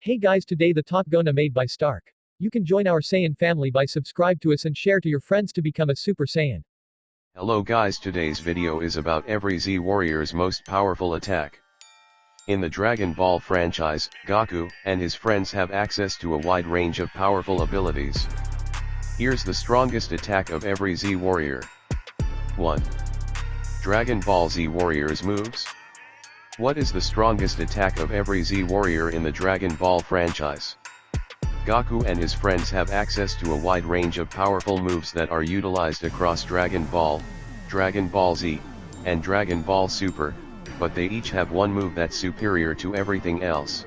Hey guys, today the talk gonna made by Stark. You can join our Saiyan family by subscribe to us and share to your friends to become a Super Saiyan. Hello guys, today's video is about every Z warrior's most powerful attack. In the Dragon Ball franchise, Goku and his friends have access to a wide range of powerful abilities. Here's the strongest attack of every Z warrior. 1. Dragon Ball Z Warriors moves. What is the strongest attack of every Z warrior in the Dragon Ball franchise? Goku and his friends have access to a wide range of powerful moves that are utilized across Dragon Ball, Dragon Ball Z, and Dragon Ball Super, but they each have one move that's superior to everything else.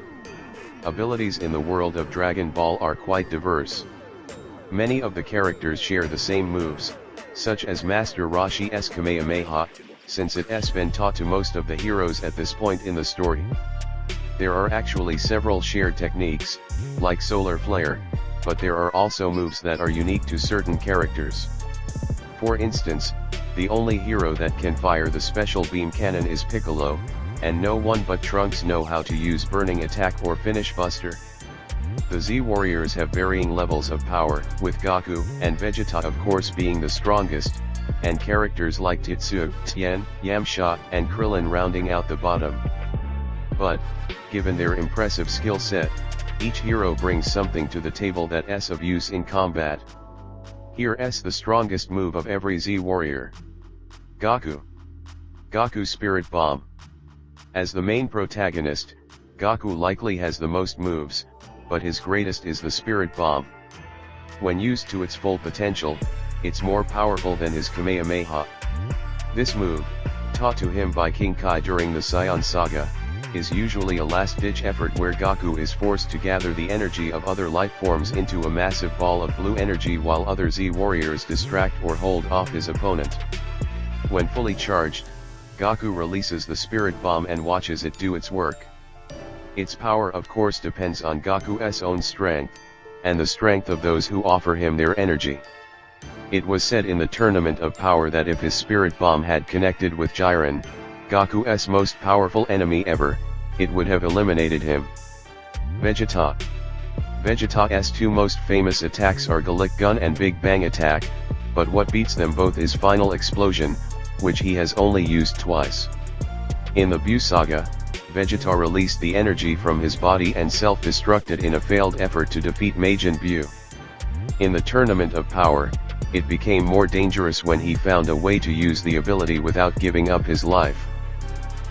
Abilities in the world of Dragon Ball are quite diverse. Many of the characters share the same moves, such as Master Roshi's Kamehameha, since it has been taught to most of the heroes at this point in the story. There are actually several shared techniques, like Solar Flare, but there are also moves that are unique to certain characters. For instance, the only hero that can fire the special beam cannon is Piccolo, and no one but Trunks know how to use Burning Attack or Finish Buster. The Z Warriors have varying levels of power, with Goku and Vegeta of course being the strongest, and characters like Tetsuo, Tien, Yamcha, and Krillin rounding out the bottom. But, given their impressive skill set, each hero brings something to the table that's of use in combat. Here's the strongest move of every Z warrior. Goku. Goku Spirit Bomb. As the main protagonist, Goku likely has the most moves, but his greatest is the Spirit Bomb. When used to its full potential, it's more powerful than his Kamehameha. This move, taught to him by King Kai during the Saiyan Saga, is usually a last-ditch effort where Goku is forced to gather the energy of other life forms into a massive ball of blue energy while other Z warriors distract or hold off his opponent. When fully charged, Goku releases the Spirit Bomb and watches it do its work. Its power of course depends on Goku's own strength, and the strength of those who offer him their energy. It was said in the Tournament of Power that if his Spirit Bomb had connected with Jiren, Goku's most powerful enemy ever, it would have eliminated him. Vegeta. Vegeta's two most famous attacks are Gallic Gun and Big Bang Attack, but what beats them both is Final Explosion, which he has only used twice. In the Buu Saga, Vegeta released the energy from his body and self-destructed in a failed effort to defeat Majin Buu. In the Tournament of Power, it became more dangerous when he found a way to use the ability without giving up his life.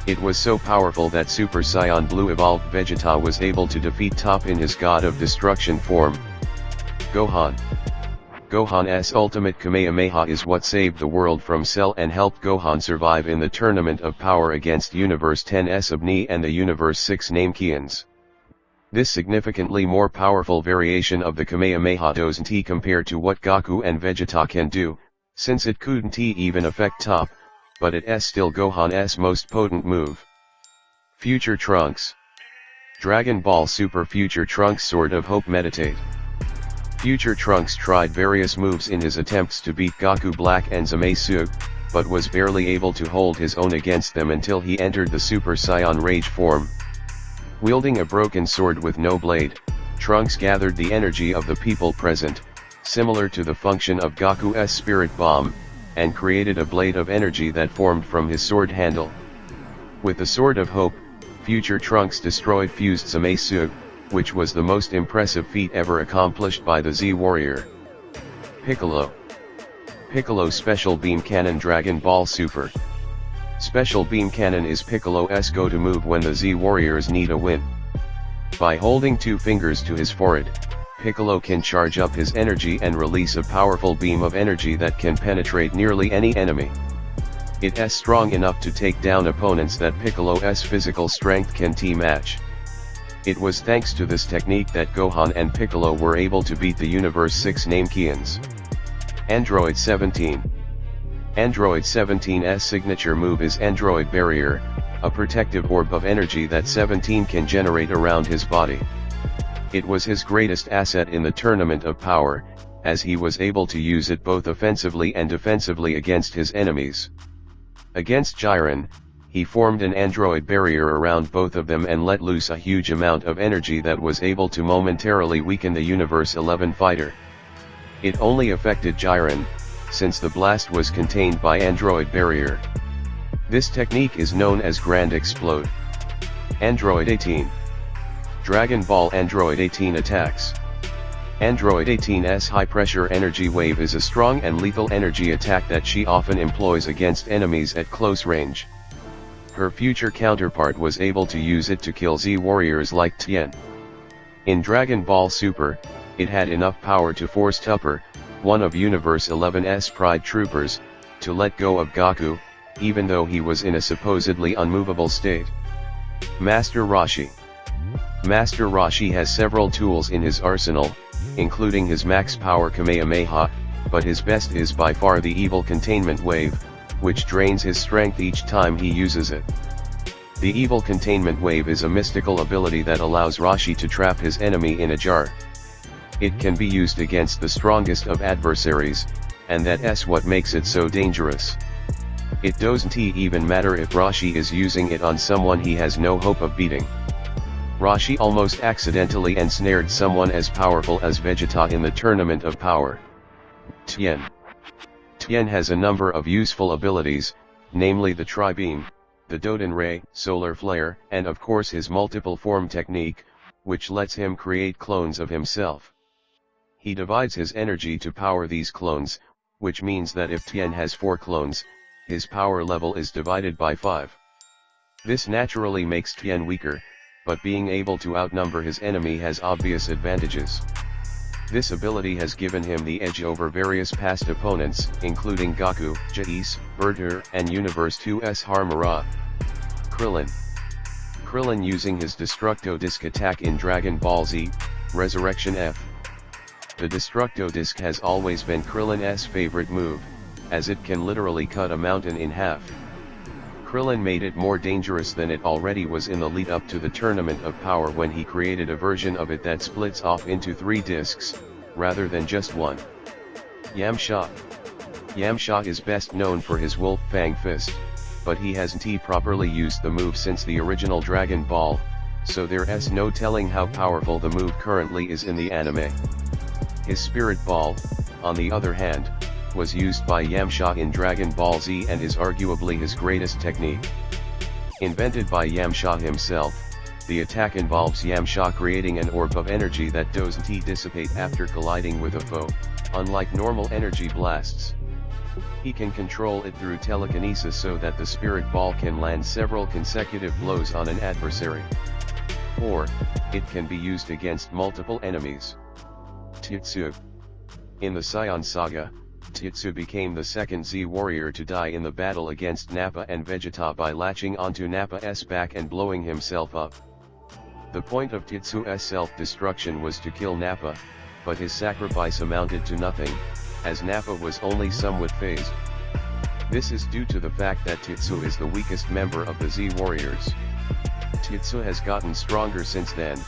It was so powerful that Super Saiyan Blue evolved Vegeta was able to defeat Top in his God of Destruction form. Gohan. Gohan's ultimate Kamehameha is what saved the world from Cell and helped Gohan survive in the Tournament of Power against Universe 10's Obni and the Universe 6 Namekians. This significantly more powerful variation of the Kamehameha doesn't compare to what Goku and Vegeta can do, since it couldn't even affect Top, but it's still Gohan's most potent move. Future Trunks. Dragon Ball Super Future Trunks Sword of Hope Meditate. Future Trunks tried various moves in his attempts to beat Goku Black and Zamasu, but was barely able to hold his own against them until he entered the Super Saiyan Rage form. Wielding a broken sword with no blade, Trunks gathered the energy of the people present, similar to the function of Goku's Spirit Bomb, and created a blade of energy that formed from his sword handle. With the Sword of Hope, Future Trunks destroyed fused Zamasu, which was the most impressive feat ever accomplished by the Z warrior. Piccolo. Piccolo Special Beam Cannon Dragon Ball Super. Special Beam Cannon is Piccolo's go-to move when the Z warriors need a win. By holding two fingers to his forehead, Piccolo can charge up his energy and release a powerful beam of energy that can penetrate nearly any enemy. It's strong enough to take down opponents that Piccolo's physical strength can match. It was thanks to this technique that Gohan and Piccolo were able to beat the Universe 6 Namekians. Android 17. Android 17's signature move is Android Barrier, a protective orb of energy that 17 can generate around his body. It was his greatest asset in the Tournament of Power, as he was able to use it both offensively and defensively against his enemies. Against Jiren, he formed an android barrier around both of them and let loose a huge amount of energy that was able to momentarily weaken the Universe 11 fighter. It only affected Jiren, since the blast was contained by android barrier. This technique is known as Grand Explode. Android 18. Dragon Ball Android 18 attacks. Android 18's high-pressure energy wave is a strong and lethal energy attack that she often employs against enemies at close range. Her future counterpart was able to use it to kill Z warriors like Tien. In Dragon Ball Super, it had enough power to force Tupper, one of Universe 11's Pride Troopers, to let go of Goku, even though he was in a supposedly unmovable state. Master Roshi. Master Roshi has several tools in his arsenal, including his max power Kamehameha, but his best is by far the evil containment wave, which drains his strength each time he uses it. The evil containment wave is a mystical ability that allows Roshi to trap his enemy in a jar. It can be used against the strongest of adversaries, and that's what makes it so dangerous. It doesn't even matter if Roshi is using it on someone he has no hope of beating. Roshi almost accidentally ensnared someone as powerful as Vegeta in the Tournament of Power. Tien. Tien has a number of useful abilities, namely the Tri-Beam, the Doden Ray, Solar Flare, and of course his multiple form technique, which lets him create clones of himself. He divides his energy to power these clones, which means that if Tien has 4 clones, his power level is divided by 5. This naturally makes Tien weaker, but being able to outnumber his enemy has obvious advantages. This ability has given him the edge over various past opponents, including Goku, Jais, Berter, and Universe 2's Harmara. Krillin. Krillin using his Destructo Disc attack in Dragon Ball Z, Resurrection F. The Destructo Disc has always been Krillin's favorite move, as it can literally cut a mountain in half. Krillin made it more dangerous than it already was in the lead up to the Tournament of Power when he created a version of it that splits off into 3 discs, rather than just 1. Yamcha. Yamcha is best known for his Wolf Fang Fist, but he hasn't properly used the move since the original Dragon Ball, so there's no telling how powerful the move currently is in the anime. His Spirit Ball, on the other hand, was used by Yamcha in Dragon Ball Z and is arguably his greatest technique. Invented by Yamcha himself, the attack involves Yamcha creating an orb of energy that doesn't dissipate after colliding with a foe, unlike normal energy blasts. He can control it through telekinesis so that the Spirit Ball can land several consecutive blows on an adversary. Or, it can be used against multiple enemies. Tietsu. In the Saiyan Saga, Tietsu became the second Z warrior to die in the battle against Nappa and Vegeta by latching onto Nappa's back and blowing himself up. The point of Tietsu's self-destruction was to kill Nappa, but his sacrifice amounted to nothing, as Nappa was only somewhat phased. This is due to the fact that Tietsu is the weakest member of the Z warriors. Tietsu has gotten stronger since then,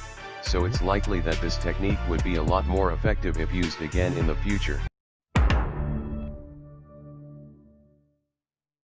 so it's likely that this technique would be a lot more effective if used again in the future.